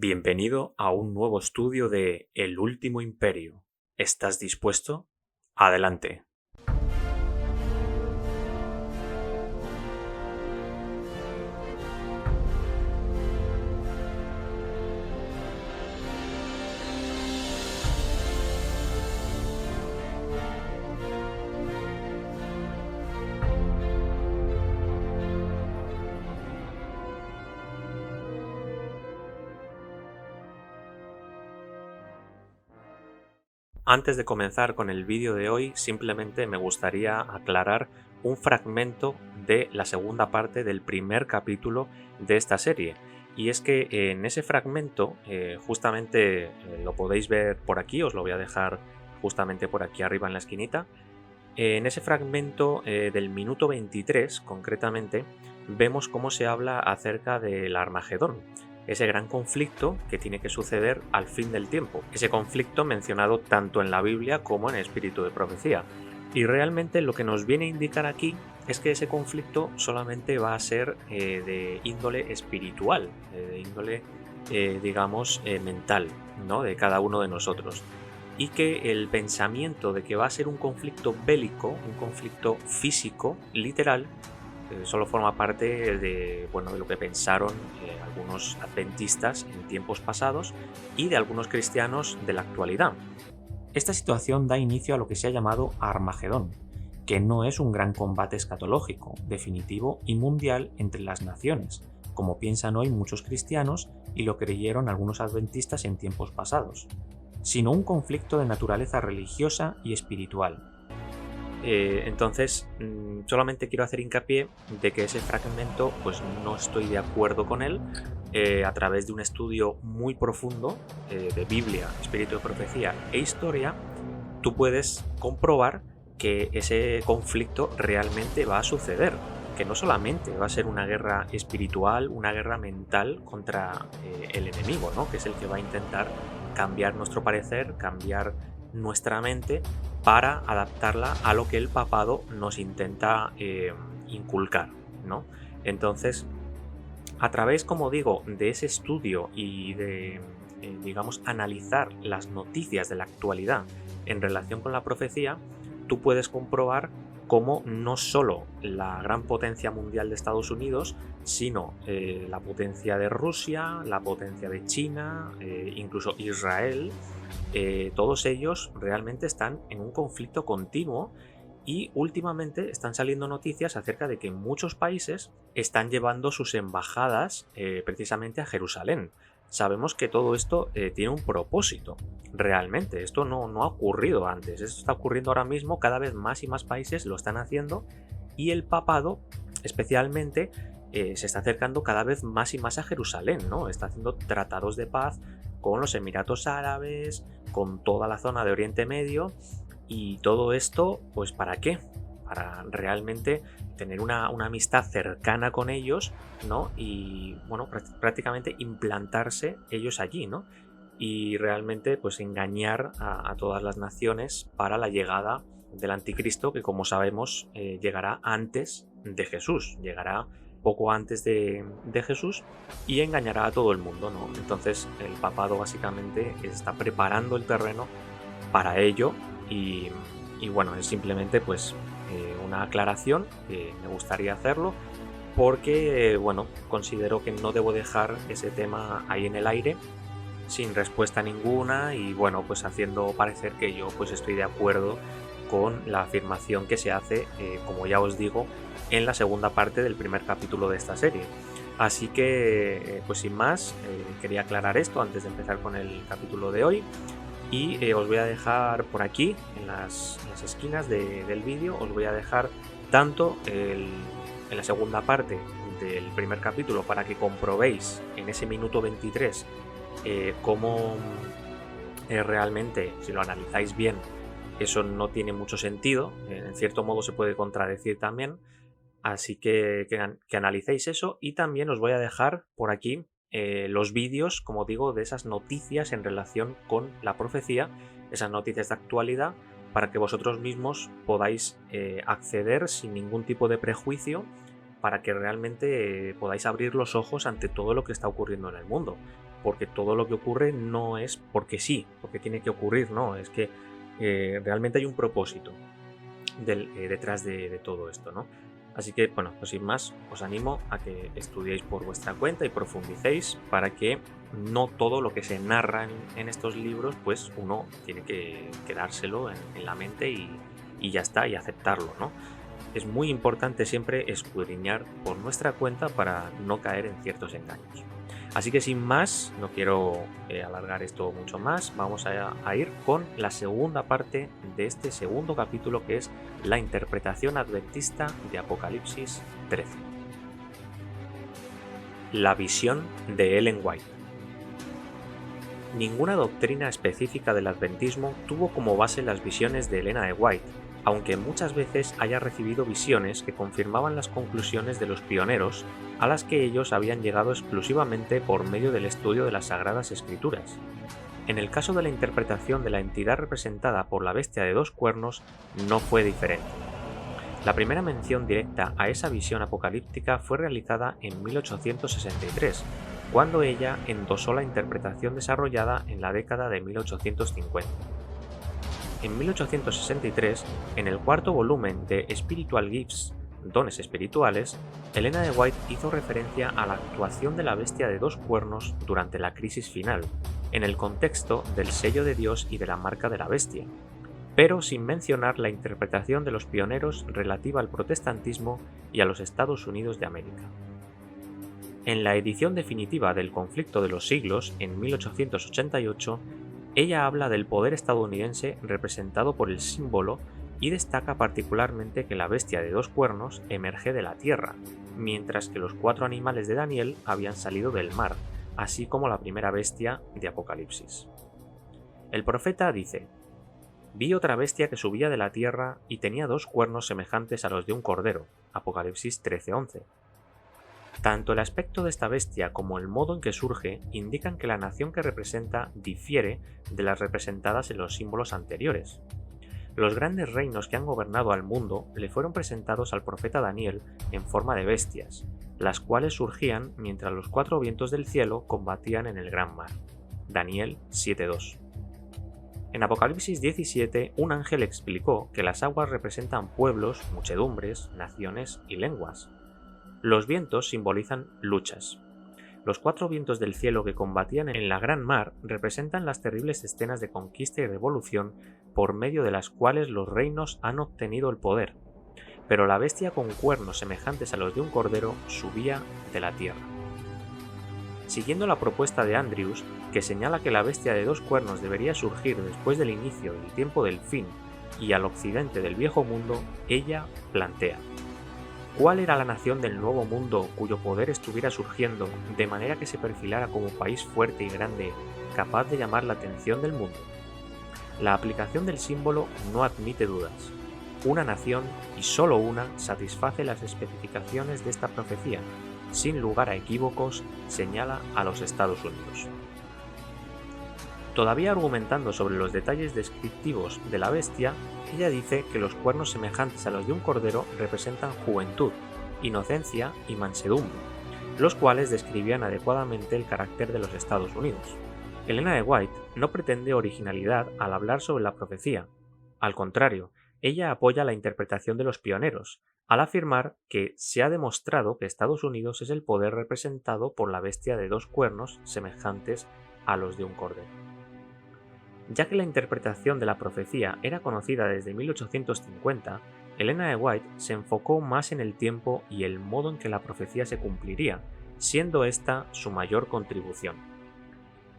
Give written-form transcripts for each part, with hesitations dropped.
Bienvenido a un nuevo estudio de El Último Imperio. ¿Estás dispuesto? Adelante. Antes de comenzar con el vídeo de hoy, simplemente me gustaría aclarar un fragmento de la segunda parte del primer capítulo de esta serie. Y es que en ese fragmento, justamente lo podéis ver por aquí, os lo voy a dejar justamente por aquí arriba en la esquinita. En ese fragmento del minuto 23, concretamente, vemos cómo se habla acerca del Armagedón, ese gran conflicto que tiene que suceder al fin del tiempo, ese conflicto mencionado tanto en la Biblia como en Espíritu de Profecía. Y realmente lo que nos viene a indicar aquí es que ese conflicto solamente va a ser de índole espiritual, de índole, digamos, mental, ¿no? De cada uno de nosotros. Y que el pensamiento de que va a ser un conflicto bélico, un conflicto físico, literal, solo forma parte de, bueno, de lo que pensaron algunos adventistas en tiempos pasados y de algunos cristianos de la actualidad. Esta situación da inicio a lo que se ha llamado Armagedón, que no es un gran combate escatológico, definitivo y mundial entre las naciones, como piensan hoy muchos cristianos y lo creyeron algunos adventistas en tiempos pasados, sino un conflicto de naturaleza religiosa y espiritual. Entonces, solamente quiero hacer hincapié de que ese fragmento, pues no estoy de acuerdo con él. A través de un estudio muy profundo de Biblia, Espíritu de Profecía e Historia, tú puedes comprobar que ese conflicto realmente va a suceder, que no solamente va a ser una guerra espiritual, una guerra mental contra el enemigo, ¿no? Que es el que va a intentar cambiar nuestro parecer, cambiar nuestra mente para adaptarla a lo que el papado nos intenta inculcar, ¿no? Entonces, a través, como digo, de ese estudio y de, digamos, analizar las noticias de la actualidad en relación con la profecía, tú puedes comprobar cómo no solo la gran potencia mundial de Estados Unidos, sino la potencia de Rusia, la potencia de China, incluso Israel, todos ellos realmente están en un conflicto continuo y últimamente están saliendo noticias acerca de que muchos países están llevando sus embajadas precisamente a Jerusalén. Sabemos que todo esto tiene un propósito, realmente. Esto no ha ocurrido antes, esto está ocurriendo ahora mismo, cada vez más y más países lo están haciendo y el papado especialmente se está acercando cada vez más y más a Jerusalén, ¿no? Está haciendo tratados de paz con los Emiratos Árabes, con toda la zona de Oriente Medio. Y todo esto, pues ¿para qué? Para realmente tener una amistad cercana con ellos, ¿no? Y bueno, prácticamente implantarse ellos allí, ¿no? Y realmente pues engañar a todas las naciones para la llegada del anticristo, que como sabemos llegará antes de Jesús, llegará poco antes de Jesús y engañará a todo el mundo, ¿no? Entonces el papado básicamente está preparando el terreno para ello y, bueno, es simplemente pues una aclaración que me gustaría hacerlo porque bueno, considero que no debo dejar ese tema ahí en el aire sin respuesta ninguna y bueno, pues haciendo parecer que yo pues estoy de acuerdo con la afirmación que se hace, como ya os digo, en la segunda parte del primer capítulo de esta serie. Así que, pues sin más, quería aclarar esto antes de empezar con el capítulo de hoy. Y os voy a dejar por aquí, en las esquinas del vídeo, os voy a dejar tanto en la segunda parte del primer capítulo para que comprobéis en ese minuto 23 cómo realmente, si lo analizáis bien, eso no tiene mucho sentido, en cierto modo se puede contradecir también, así que analicéis eso y también os voy a dejar por aquí los vídeos, como digo, de esas noticias en relación con la profecía, esas noticias de actualidad, para que vosotros mismos podáis acceder sin ningún tipo de prejuicio, para que realmente podáis abrir los ojos ante todo lo que está ocurriendo en el mundo. porque todo lo que ocurre no es porque sí, porque tiene que ocurrir, no, es que realmente hay un propósito detrás de todo esto, ¿no? Así que, bueno, pues sin más, os animo a que estudiéis por vuestra cuenta y profundicéis para que no todo lo que se narra en estos libros, pues uno tiene que quedárselo en la mente y ya está, y aceptarlo, ¿no? Es muy importante siempre escudriñar por nuestra cuenta para no caer en ciertos engaños. Así que sin más, no quiero alargar esto mucho más, vamos a ir con la segunda parte de este segundo capítulo, que es la interpretación adventista de Apocalipsis 13. La visión de Ellen White. Ninguna doctrina específica del adventismo tuvo como base las visiones de Elena de White, aunque muchas veces haya recibido visiones que confirmaban las conclusiones de los pioneros a las que ellos habían llegado exclusivamente por medio del estudio de las Sagradas Escrituras. En el caso de la interpretación de la entidad representada por la bestia de dos cuernos, no fue diferente. La primera mención directa a esa visión apocalíptica fue realizada en 1863, cuando ella endosó la interpretación desarrollada en la década de 1850. En 1863, en el cuarto volumen de Spiritual Gifts, Dones Espirituales, Elena de White hizo referencia a la actuación de la bestia de dos cuernos durante la crisis final, en el contexto del sello de Dios y de la marca de la bestia, pero sin mencionar la interpretación de los pioneros relativa al protestantismo y a los Estados Unidos de América. En la edición definitiva del Conflicto de los Siglos, en 1888, ella habla del poder estadounidense representado por el símbolo y destaca particularmente que la bestia de dos cuernos emerge de la tierra, mientras que los cuatro animales de Daniel habían salido del mar, así como la primera bestia de Apocalipsis. El profeta dice: «Vi otra bestia que subía de la tierra y tenía dos cuernos semejantes a los de un cordero». Apocalipsis 13:11. Tanto el aspecto de esta bestia como el modo en que surge indican que la nación que representa difiere de las representadas en los símbolos anteriores. Los grandes reinos que han gobernado al mundo le fueron presentados al profeta Daniel en forma de bestias, las cuales surgían mientras los cuatro vientos del cielo combatían en el gran mar. Daniel 7:2. En Apocalipsis 17, un ángel explicó que las aguas representan pueblos, muchedumbres, naciones y lenguas. Los vientos simbolizan luchas. Los cuatro vientos del cielo que combatían en la gran mar representan las terribles escenas de conquista y revolución por medio de las cuales los reinos han obtenido el poder. Pero la bestia con cuernos semejantes a los de un cordero subía de la tierra. Siguiendo la propuesta de Andrews, que señala que la bestia de dos cuernos debería surgir después del inicio del tiempo del fin y al occidente del viejo mundo, ella plantea: ¿cuál era la nación del nuevo mundo cuyo poder estuviera surgiendo de manera que se perfilara como país fuerte y grande, capaz de llamar la atención del mundo? La aplicación del símbolo no admite dudas. Una nación, y solo una, satisface las especificaciones de esta profecía. Sin lugar a equívocos, señala a los Estados Unidos. Todavía argumentando sobre los detalles descriptivos de la bestia, ella dice que los cuernos semejantes a los de un cordero representan juventud, inocencia y mansedumbre, los cuales describían adecuadamente el carácter de los Estados Unidos. Elena de White no pretende originalidad al hablar sobre la profecía. Al contrario, ella apoya la interpretación de los pioneros, al afirmar que se ha demostrado que Estados Unidos es el poder representado por la bestia de dos cuernos semejantes a los de un cordero. Ya que la interpretación de la profecía era conocida desde 1850, Elena de White se enfocó más en el tiempo y el modo en que la profecía se cumpliría, siendo esta su mayor contribución.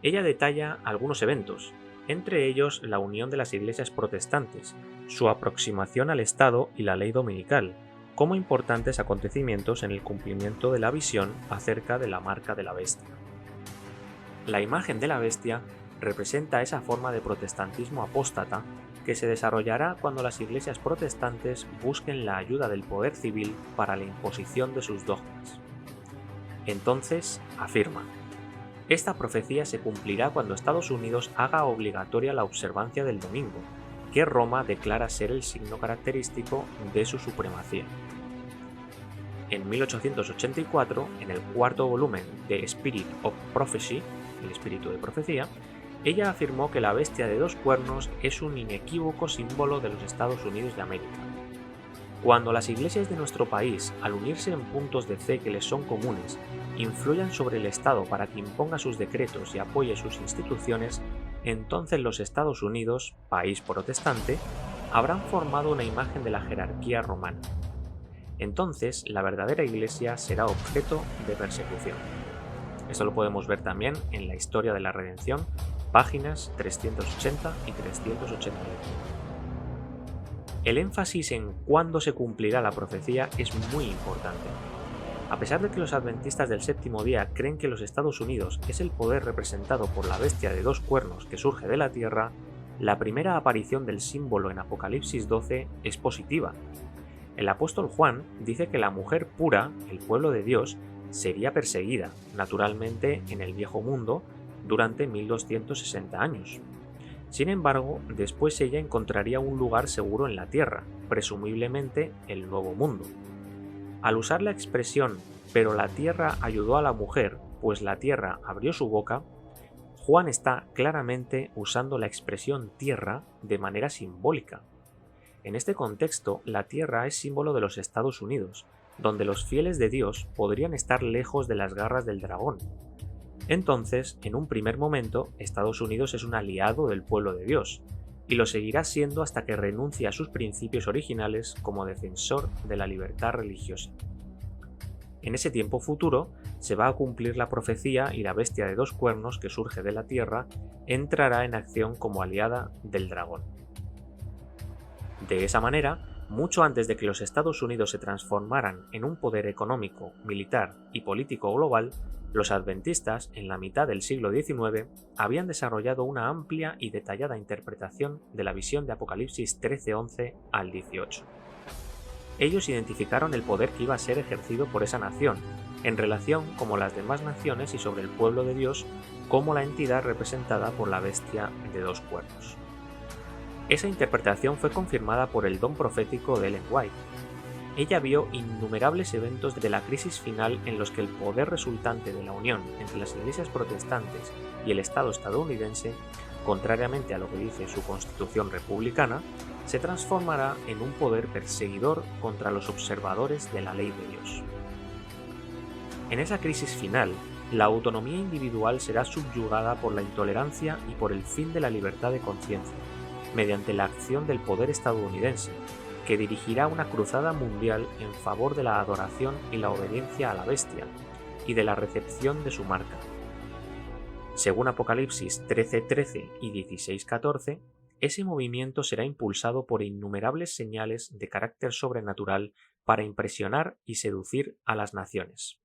Ella detalla algunos eventos, entre ellos la unión de las iglesias protestantes, su aproximación al Estado y la ley dominical, como importantes acontecimientos en el cumplimiento de la visión acerca de la marca de la bestia. La imagen de la bestia representa esa forma de protestantismo apóstata que se desarrollará cuando las iglesias protestantes busquen la ayuda del poder civil para la imposición de sus dogmas. Entonces, afirma: esta profecía se cumplirá cuando Estados Unidos haga obligatoria la observancia del domingo, que Roma declara ser el signo característico de su supremacía. En 1884, en el cuarto volumen de Spirit of Prophecy, el espíritu de profecía, ella afirmó que la bestia de 2 cuernos es un inequívoco símbolo de los Estados Unidos de América. Cuando las iglesias de nuestro país, al unirse en puntos de fe que les son comunes, influyan sobre el Estado para que imponga sus decretos y apoye sus instituciones, entonces los Estados Unidos, país protestante, habrán formado una imagen de la jerarquía romana. Entonces, la verdadera iglesia será objeto de persecución. Esto lo podemos ver también en la Historia de la Redención, páginas 380 y 381. El énfasis en cuándo se cumplirá la profecía es muy importante. A pesar de que los adventistas del séptimo día creen que los Estados Unidos es el poder representado por la bestia de 2 cuernos que surge de la tierra, la primera aparición del símbolo en Apocalipsis 12 es positiva. El apóstol Juan dice que la mujer pura, el pueblo de Dios, sería perseguida, naturalmente en el viejo mundo, durante 1260 años. Sin embargo, después ella encontraría un lugar seguro en la tierra, presumiblemente el Nuevo Mundo. Al usar la expresión «pero la tierra ayudó a la mujer, pues la tierra abrió su boca», Juan está claramente usando la expresión tierra de manera simbólica. En este contexto, la tierra es símbolo de los Estados Unidos, donde los fieles de Dios podrían estar lejos de las garras del dragón. Entonces, en un primer momento, Estados Unidos es un aliado del pueblo de Dios, y lo seguirá siendo hasta que renuncie a sus principios originales como defensor de la libertad religiosa. En ese tiempo futuro, se va a cumplir la profecía y la bestia de 2 cuernos que surge de la tierra entrará en acción como aliada del dragón. De esa manera, mucho antes de que los Estados Unidos se transformaran en un poder económico, militar y político global, los adventistas, en la mitad del siglo XIX, habían desarrollado una amplia y detallada interpretación de la visión de Apocalipsis 13:11 al 18. Ellos identificaron el poder que iba a ser ejercido por esa nación, en relación como las demás naciones y sobre el pueblo de Dios, como la entidad representada por la bestia de 2 cuernos. Esa interpretación fue confirmada por el don profético de Ellen White. Ella vio innumerables eventos de la crisis final en los que el poder resultante de la unión entre las iglesias protestantes y el Estado estadounidense, contrariamente a lo que dice su constitución republicana, se transformará en un poder perseguidor contra los observadores de la ley de Dios. En esa crisis final, la autonomía individual será subyugada por la intolerancia y por el fin de la libertad de conciencia, mediante la acción del poder estadounidense, que dirigirá una cruzada mundial en favor de la adoración y la obediencia a la bestia, y de la recepción de su marca. Según Apocalipsis 13:13 y 16:14, ese movimiento será impulsado por innumerables señales de carácter sobrenatural para impresionar y seducir a las naciones.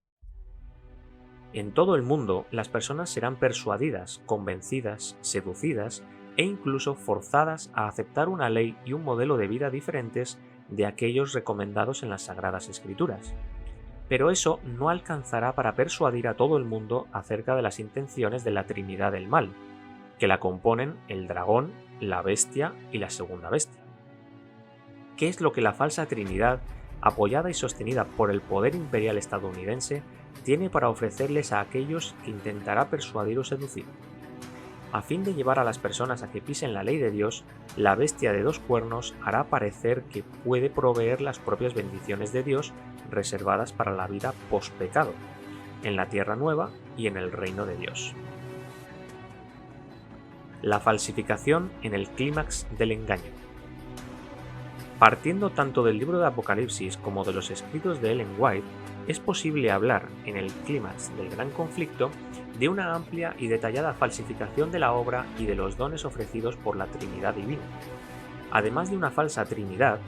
En todo el mundo, las personas serán persuadidas, convencidas, seducidas e incluso forzadas a aceptar una ley y un modelo de vida diferentes de aquellos recomendados en las Sagradas Escrituras. Pero eso no alcanzará para persuadir a todo el mundo acerca de las intenciones de la Trinidad del Mal, que la componen el dragón, la bestia y la segunda bestia. ¿Qué es lo que la falsa Trinidad, apoyada y sostenida por el poder imperial estadounidense, tiene para ofrecerles a aquellos que intentará persuadir o seducir? A fin de llevar a las personas a que pisen la ley de Dios, la bestia de 2 cuernos hará parecer que puede proveer las propias bendiciones de Dios reservadas para la vida post-pecado, en la tierra nueva y en el reino de Dios. La falsificación en el clímax del engaño. Partiendo tanto del libro de Apocalipsis como de los escritos de Ellen White, es posible hablar, en el clímax del gran conflicto, de una amplia y detallada falsificación de la obra y de los dones ofrecidos por la Trinidad Divina. Además de una falsa Trinidad,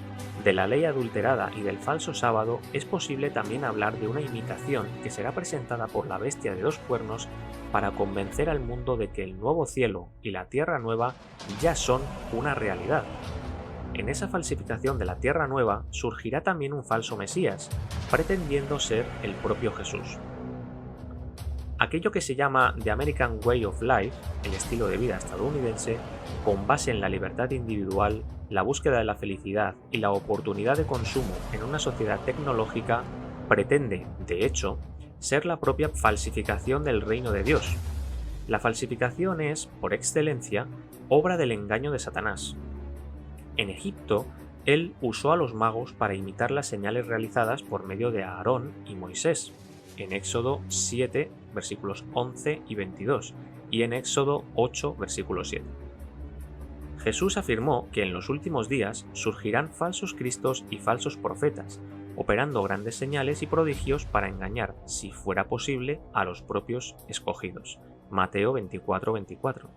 de la ley adulterada y del falso sábado, es posible también hablar de una imitación que será presentada por la bestia de 2 cuernos para convencer al mundo de que el nuevo cielo y la tierra nueva ya son una realidad. En esa falsificación de la tierra nueva surgirá también un falso Mesías, pretendiendo ser el propio Jesús. Aquello que se llama The American Way of Life, el estilo de vida estadounidense, con base en la libertad individual, la búsqueda de la felicidad y la oportunidad de consumo en una sociedad tecnológica, pretende, de hecho, ser la propia falsificación del reino de Dios. La falsificación es, por excelencia, obra del engaño de Satanás. En Egipto, él usó a los magos para imitar las señales realizadas por medio de Aarón y Moisés, en Éxodo 7, versículos 11 y 22, y en Éxodo 8, versículo 7. Jesús afirmó que en los últimos días surgirán falsos cristos y falsos profetas, operando grandes señales y prodigios para engañar, si fuera posible, a los propios escogidos. Mateo 24, 24.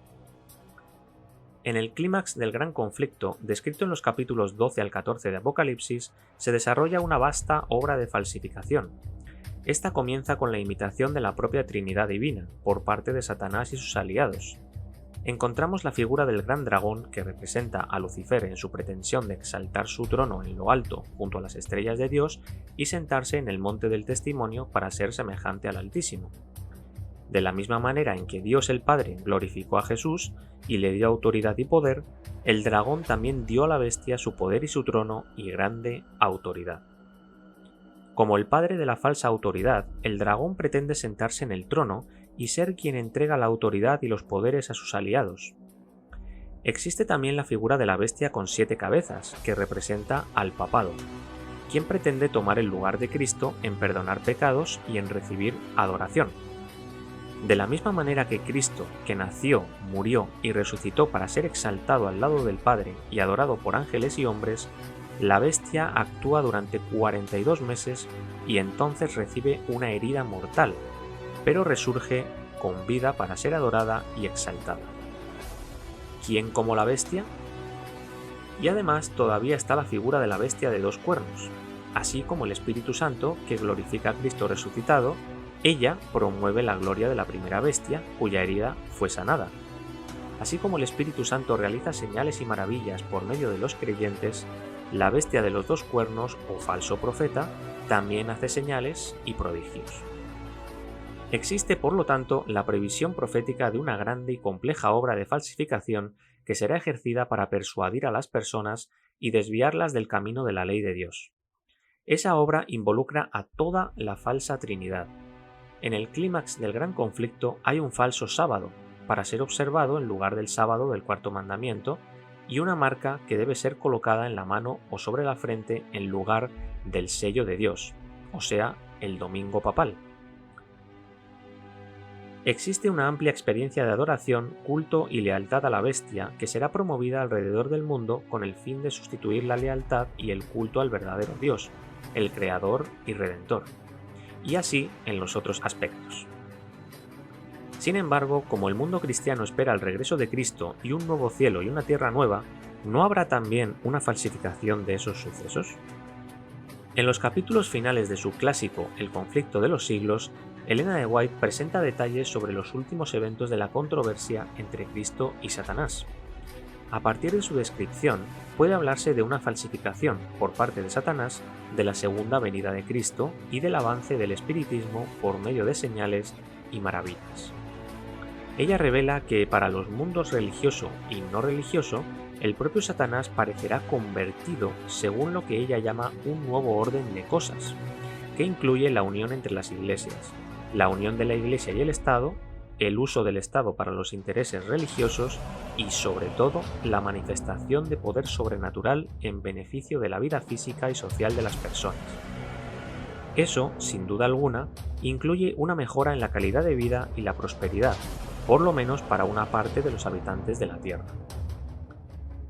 En el clímax del gran conflicto, descrito en los capítulos 12 al 14 de Apocalipsis, se desarrolla una vasta obra de falsificación. Esta comienza con la imitación de la propia Trinidad divina, por parte de Satanás y sus aliados. Encontramos la figura del gran dragón que representa a Lucifer en su pretensión de exaltar su trono en lo alto junto a las estrellas de Dios y sentarse en el monte del testimonio para ser semejante al Altísimo. De la misma manera en que Dios el Padre glorificó a Jesús y le dio autoridad y poder, el dragón también dio a la bestia su poder y su trono y grande autoridad. Como el padre de la falsa autoridad, el dragón pretende sentarse en el trono y ser quien entrega la autoridad y los poderes a sus aliados. Existe también la figura de la bestia con 7 cabezas, que representa al papado, quien pretende tomar el lugar de Cristo en perdonar pecados y en recibir adoración. De la misma manera que Cristo, que nació, murió y resucitó para ser exaltado al lado del Padre y adorado por ángeles y hombres, la bestia actúa durante 42 meses y entonces recibe una herida mortal, pero resurge con vida para ser adorada y exaltada. ¿Quién como la bestia? Y además todavía está la figura de la bestia de 2 cuernos, así como el Espíritu Santo que glorifica a Cristo resucitado. Ella promueve la gloria de la primera bestia, cuya herida fue sanada. Así como el Espíritu Santo realiza señales y maravillas por medio de los creyentes, la bestia de los 2 cuernos o falso profeta también hace señales y prodigios. Existe, por lo tanto, la previsión profética de una grande y compleja obra de falsificación que será ejercida para persuadir a las personas y desviarlas del camino de la ley de Dios. Esa obra involucra a toda la falsa Trinidad. En el clímax del gran conflicto hay un falso sábado, para ser observado en lugar del sábado del 4º mandamiento, y una marca que debe ser colocada en la mano o sobre la frente en lugar del sello de Dios, o sea, el domingo papal. Existe una amplia experiencia de adoración, culto y lealtad a la bestia que será promovida alrededor del mundo con el fin de sustituir la lealtad y el culto al verdadero Dios, el Creador y Redentor, y así en los otros aspectos. Sin embargo, como el mundo cristiano espera el regreso de Cristo y un nuevo cielo y una tierra nueva, ¿no habrá también una falsificación de esos sucesos? En los capítulos finales de su clásico El conflicto de los siglos, Elena de White presenta detalles sobre los últimos eventos de la controversia entre Cristo y Satanás. A partir de su descripción, puede hablarse de una falsificación por parte de Satanás de la segunda venida de Cristo y del avance del espiritismo por medio de señales y maravillas. Ella revela que para los mundos religioso y no religioso, el propio Satanás parecerá convertido según lo que ella llama un nuevo orden de cosas, que incluye la unión entre las iglesias, la unión de la Iglesia y el Estado, el uso del Estado para los intereses religiosos y, sobre todo, la manifestación de poder sobrenatural en beneficio de la vida física y social de las personas. Eso, sin duda alguna, incluye una mejora en la calidad de vida y la prosperidad, por lo menos para una parte de los habitantes de la Tierra.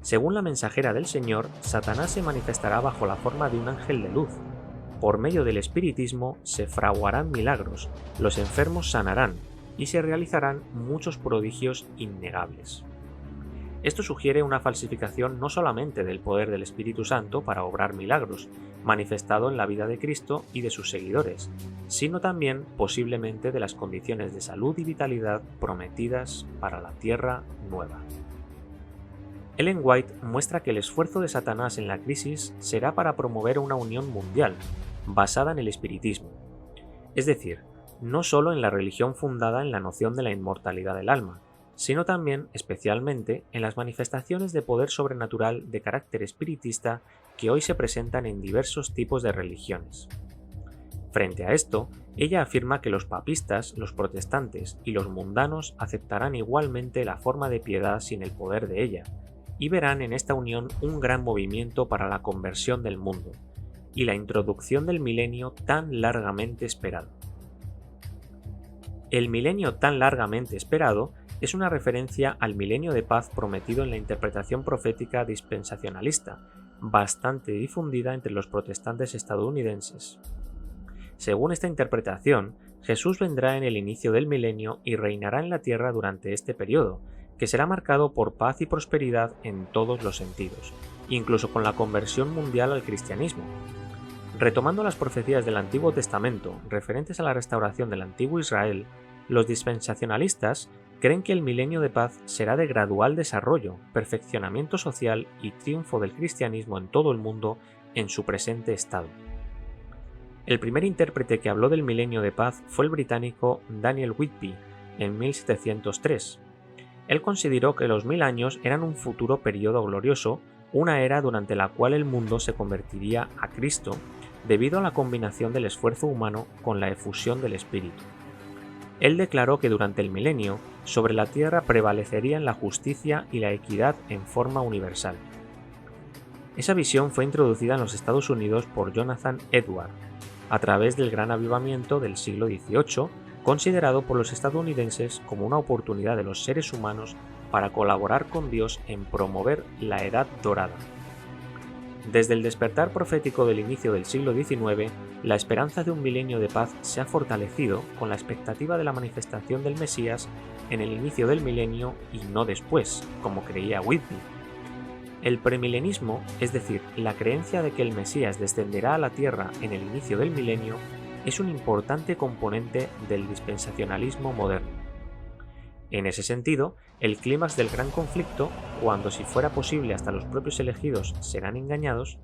Según la mensajera del Señor, Satanás se manifestará bajo la forma de un ángel de luz. Por medio del espiritismo se fraguarán milagros, los enfermos sanarán y se realizarán muchos prodigios innegables. Esto sugiere una falsificación no solamente del poder del Espíritu Santo para obrar milagros, manifestado en la vida de Cristo y de sus seguidores, sino también posiblemente de las condiciones de salud y vitalidad prometidas para la tierra nueva. Ellen White muestra que el esfuerzo de Satanás en la crisis será para promover una unión mundial, basada en el espiritismo, es decir, no solo en la religión fundada en la noción de la inmortalidad del alma, sino también, especialmente, en las manifestaciones de poder sobrenatural de carácter espiritista que hoy se presentan en diversos tipos de religiones. Frente a esto, ella afirma que los papistas, los protestantes y los mundanos aceptarán igualmente la forma de piedad sin el poder de ella, y verán en esta unión un gran movimiento para la conversión del mundo, y la introducción del milenio tan largamente esperado. El milenio tan largamente esperado es una referencia al milenio de paz prometido en la interpretación profética dispensacionalista, bastante difundida entre los protestantes estadounidenses. Según esta interpretación, Jesús vendrá en el inicio del milenio y reinará en la tierra durante este periodo, que será marcado por paz y prosperidad en todos los sentidos, incluso con la conversión mundial al cristianismo. Retomando las profecías del Antiguo Testamento referentes a la restauración del antiguo Israel, los dispensacionalistas creen que el milenio de paz será de gradual desarrollo, perfeccionamiento social y triunfo del cristianismo en todo el mundo en su presente estado. El primer intérprete que habló del milenio de paz fue el británico Daniel Whitby en 1703. Él consideró que los 1000 años eran un futuro periodo glorioso, una era durante la cual el mundo se convertiría a Cristo debido a la combinación del esfuerzo humano con la efusión del Espíritu. Él declaró que durante el milenio, sobre la tierra prevalecerían la justicia y la equidad en forma universal. Esa visión fue introducida en los Estados Unidos por Jonathan Edwards, a través del Gran Avivamiento del siglo XVIII, considerado por los estadounidenses como una oportunidad de los seres humanos para colaborar con Dios en promover la Edad Dorada. Desde el despertar profético del inicio del siglo XIX, la esperanza de un milenio de paz se ha fortalecido con la expectativa de la manifestación del Mesías en el inicio del milenio y no después, como creía Whitby. El premilenismo, es decir, la creencia de que el Mesías descenderá a la tierra en el inicio del milenio, es un importante componente del dispensacionalismo moderno. En ese sentido, el clímax del gran conflicto, cuando si fuera posible hasta los propios elegidos serán engañados,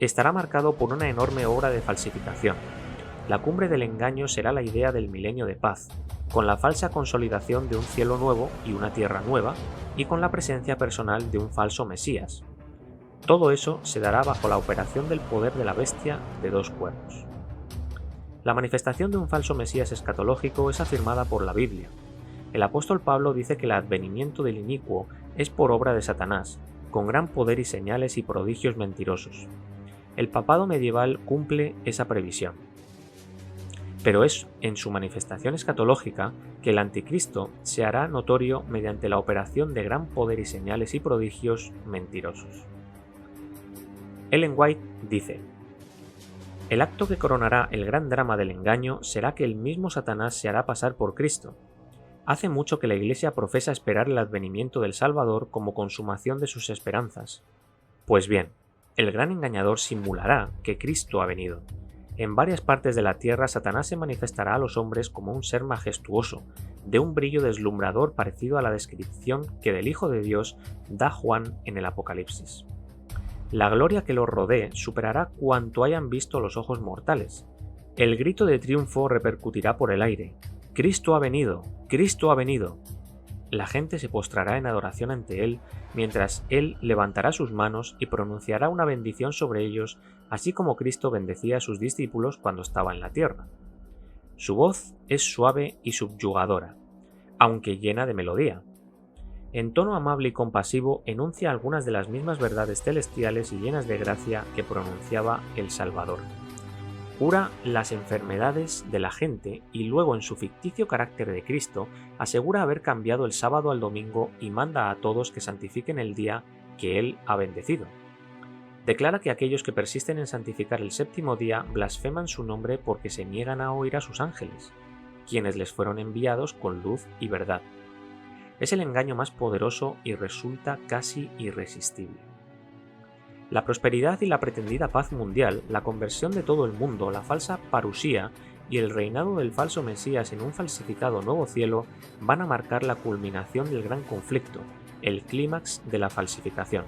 estará marcado por una enorme obra de falsificación. La cumbre del engaño será la idea del milenio de paz, con la falsa consolidación de un cielo nuevo y una tierra nueva, y con la presencia personal de un falso Mesías. Todo eso se dará bajo la operación del poder de la bestia de 2 cuernos. La manifestación de un falso Mesías escatológico es afirmada por la Biblia. El apóstol Pablo dice que el advenimiento del inicuo es por obra de Satanás, con gran poder y señales y prodigios mentirosos. El papado medieval cumple esa previsión. Pero es en su manifestación escatológica que el anticristo se hará notorio mediante la operación de gran poder y señales y prodigios mentirosos. Ellen White dice: el acto que coronará el gran drama del engaño será que el mismo Satanás se hará pasar por Cristo. Hace mucho que la Iglesia profesa esperar el advenimiento del Salvador como consumación de sus esperanzas. Pues bien, el gran engañador simulará que Cristo ha venido. En varias partes de la tierra Satanás se manifestará a los hombres como un ser majestuoso, de un brillo deslumbrador parecido a la descripción que del Hijo de Dios da Juan en el Apocalipsis. La gloria que los rodee superará cuanto hayan visto los ojos mortales. El grito de triunfo repercutirá por el aire. ¡Cristo ha venido! ¡Cristo ha venido! La gente se postrará en adoración ante él, mientras él levantará sus manos y pronunciará una bendición sobre ellos, así como Cristo bendecía a sus discípulos cuando estaba en la tierra. Su voz es suave y subyugadora, aunque llena de melodía. En tono amable y compasivo enuncia algunas de las mismas verdades celestiales y llenas de gracia que pronunciaba el Salvador. Cura las enfermedades de la gente y luego en su ficticio carácter de Cristo asegura haber cambiado el sábado al domingo y manda a todos que santifiquen el día que Él ha bendecido. Declara que aquellos que persisten en santificar el séptimo día blasfeman su nombre porque se niegan a oír a sus ángeles, quienes les fueron enviados con luz y verdad. Es el engaño más poderoso y resulta casi irresistible. La prosperidad y la pretendida paz mundial, la conversión de todo el mundo, la falsa parusía y el reinado del falso Mesías en un falsificado nuevo cielo van a marcar la culminación del gran conflicto, el clímax de la falsificación.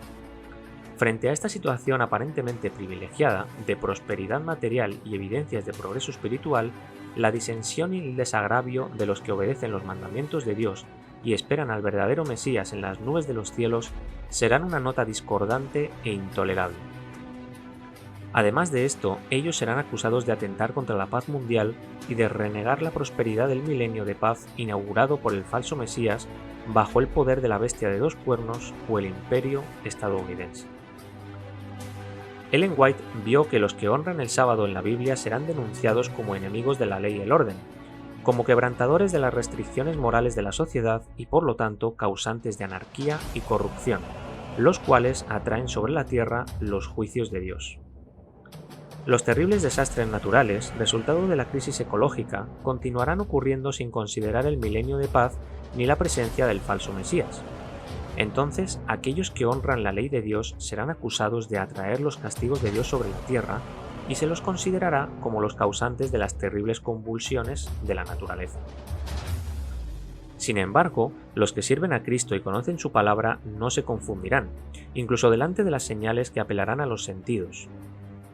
Frente a esta situación aparentemente privilegiada de prosperidad material y evidencias de progreso espiritual, la disensión y el desagravio de los que obedecen los mandamientos de Dios y esperan al verdadero Mesías en las nubes de los cielos serán una nota discordante e intolerable. Además de esto, ellos serán acusados de atentar contra la paz mundial y de renegar la prosperidad del milenio de paz inaugurado por el falso Mesías bajo el poder de la bestia de dos cuernos o el imperio estadounidense. Ellen White vio que los que honran el sábado en la Biblia serán denunciados como enemigos de la ley y el orden, como quebrantadores de las restricciones morales de la sociedad y por lo tanto causantes de anarquía y corrupción, los cuales atraen sobre la tierra los juicios de Dios. Los terribles desastres naturales, resultado de la crisis ecológica, continuarán ocurriendo sin considerar el milenio de paz ni la presencia del falso Mesías. Entonces, aquellos que honran la ley de Dios serán acusados de atraer los castigos de Dios sobre la tierra y se los considerará como los causantes de las terribles convulsiones de la naturaleza. Sin embargo, los que sirven a Cristo y conocen su palabra no se confundirán, incluso delante de las señales que apelarán a los sentidos.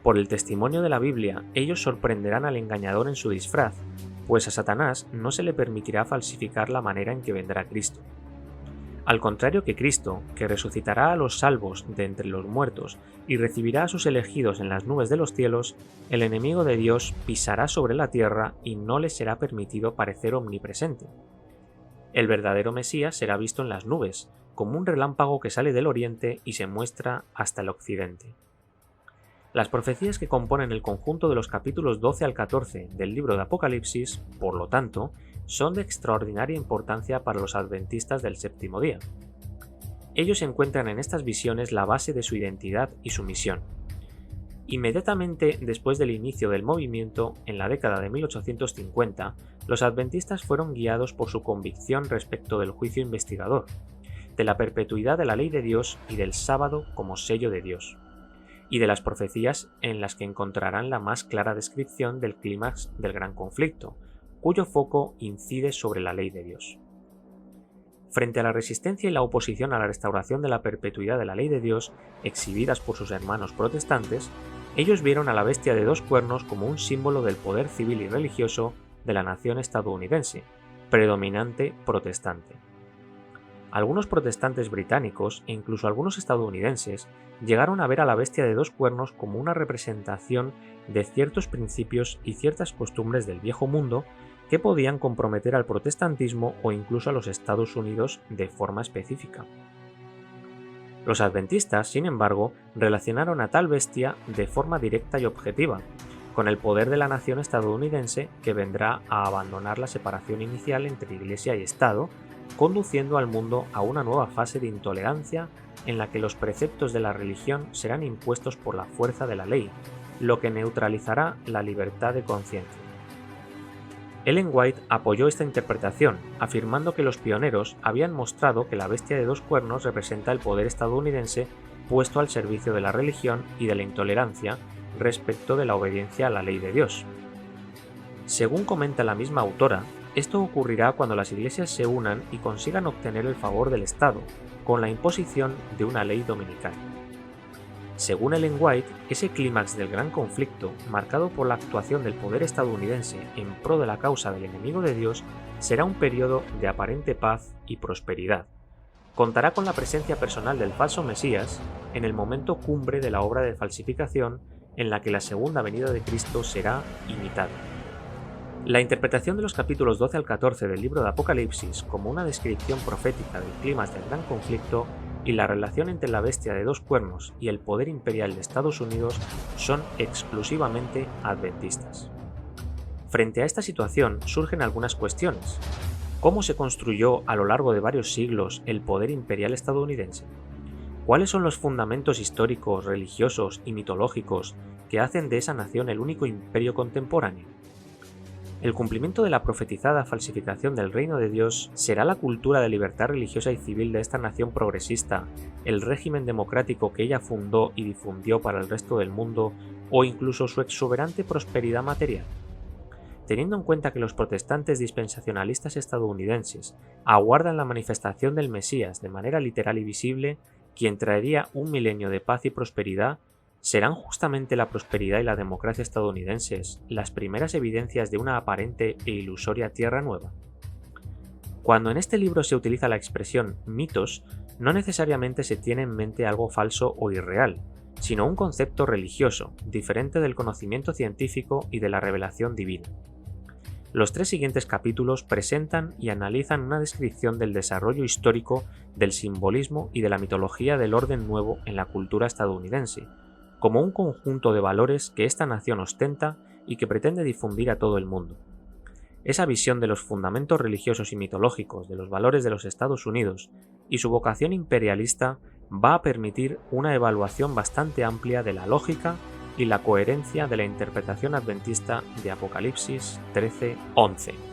Por el testimonio de la Biblia, ellos sorprenderán al engañador en su disfraz, pues a Satanás no se le permitirá falsificar la manera en que vendrá Cristo. Al contrario que Cristo, que resucitará a los salvos de entre los muertos y recibirá a sus elegidos en las nubes de los cielos, el enemigo de Dios pisará sobre la tierra y no le será permitido parecer omnipresente. El verdadero Mesías será visto en las nubes, como un relámpago que sale del oriente y se muestra hasta el occidente. Las profecías que componen el conjunto de los capítulos 12 al 14 del libro de Apocalipsis, por lo tanto, son de extraordinaria importancia para los adventistas del séptimo día. Ellos encuentran en estas visiones la base de su identidad y su misión. Inmediatamente después del inicio del movimiento, en la década de 1850, los adventistas fueron guiados por su convicción respecto del juicio investigador, de la perpetuidad de la ley de Dios y del sábado como sello de Dios, y de las profecías en las que encontrarán la más clara descripción del clímax del gran conflicto, cuyo foco incide sobre la ley de Dios. Frente a la resistencia y la oposición a la restauración de la perpetuidad de la ley de Dios, exhibidas por sus hermanos protestantes, ellos vieron a la bestia de dos cuernos como un símbolo del poder civil y religioso de la nación estadounidense, predominante protestante. Algunos protestantes británicos e incluso algunos estadounidenses llegaron a ver a la bestia de dos cuernos como una representación de ciertos principios y ciertas costumbres del viejo mundo que podían comprometer al protestantismo o incluso a los Estados Unidos de forma específica. Los adventistas, sin embargo, relacionaron a tal bestia de forma directa y objetiva, con el poder de la nación estadounidense que vendrá a abandonar la separación inicial entre Iglesia y Estado, conduciendo al mundo a una nueva fase de intolerancia en la que los preceptos de la religión serán impuestos por la fuerza de la ley, lo que neutralizará la libertad de conciencia. Ellen White apoyó esta interpretación, afirmando que los pioneros habían mostrado que la bestia de dos cuernos representa el poder estadounidense puesto al servicio de la religión y de la intolerancia respecto de la obediencia a la ley de Dios. Según comenta la misma autora, esto ocurrirá cuando las iglesias se unan y consigan obtener el favor del Estado, con la imposición de una ley dominical. Según Ellen White, ese clímax del gran conflicto, marcado por la actuación del poder estadounidense en pro de la causa del enemigo de Dios, será un periodo de aparente paz y prosperidad. Contará con la presencia personal del falso Mesías en el momento cumbre de la obra de falsificación en la que la segunda venida de Cristo será imitada. La interpretación de los capítulos 12 al 14 del libro de Apocalipsis como una descripción profética del clímax del gran conflicto y la relación entre la bestia de dos cuernos y el poder imperial de Estados Unidos son exclusivamente adventistas. Frente a esta situación surgen algunas cuestiones. ¿Cómo se construyó a lo largo de varios siglos el poder imperial estadounidense? ¿Cuáles son los fundamentos históricos, religiosos y mitológicos que hacen de esa nación el único imperio contemporáneo? El cumplimiento de la profetizada falsificación del reino de Dios será la cultura de libertad religiosa y civil de esta nación progresista, el régimen democrático que ella fundó y difundió para el resto del mundo, o incluso su exuberante prosperidad material. Teniendo en cuenta que los protestantes dispensacionalistas estadounidenses aguardan la manifestación del Mesías de manera literal y visible, quien traería un milenio de paz y prosperidad, ¿serán justamente la prosperidad y la democracia estadounidenses las primeras evidencias de una aparente e ilusoria tierra nueva? Cuando en este libro se utiliza la expresión mitos, no necesariamente se tiene en mente algo falso o irreal, sino un concepto religioso, diferente del conocimiento científico y de la revelación divina. Los 3 siguientes capítulos presentan y analizan una descripción del desarrollo histórico del simbolismo y de la mitología del orden nuevo en la cultura estadounidense, como un conjunto de valores que esta nación ostenta y que pretende difundir a todo el mundo. Esa visión de los fundamentos religiosos y mitológicos de los valores de los Estados Unidos y su vocación imperialista va a permitir una evaluación bastante amplia de la lógica y la coherencia de la interpretación adventista de Apocalipsis 13:11.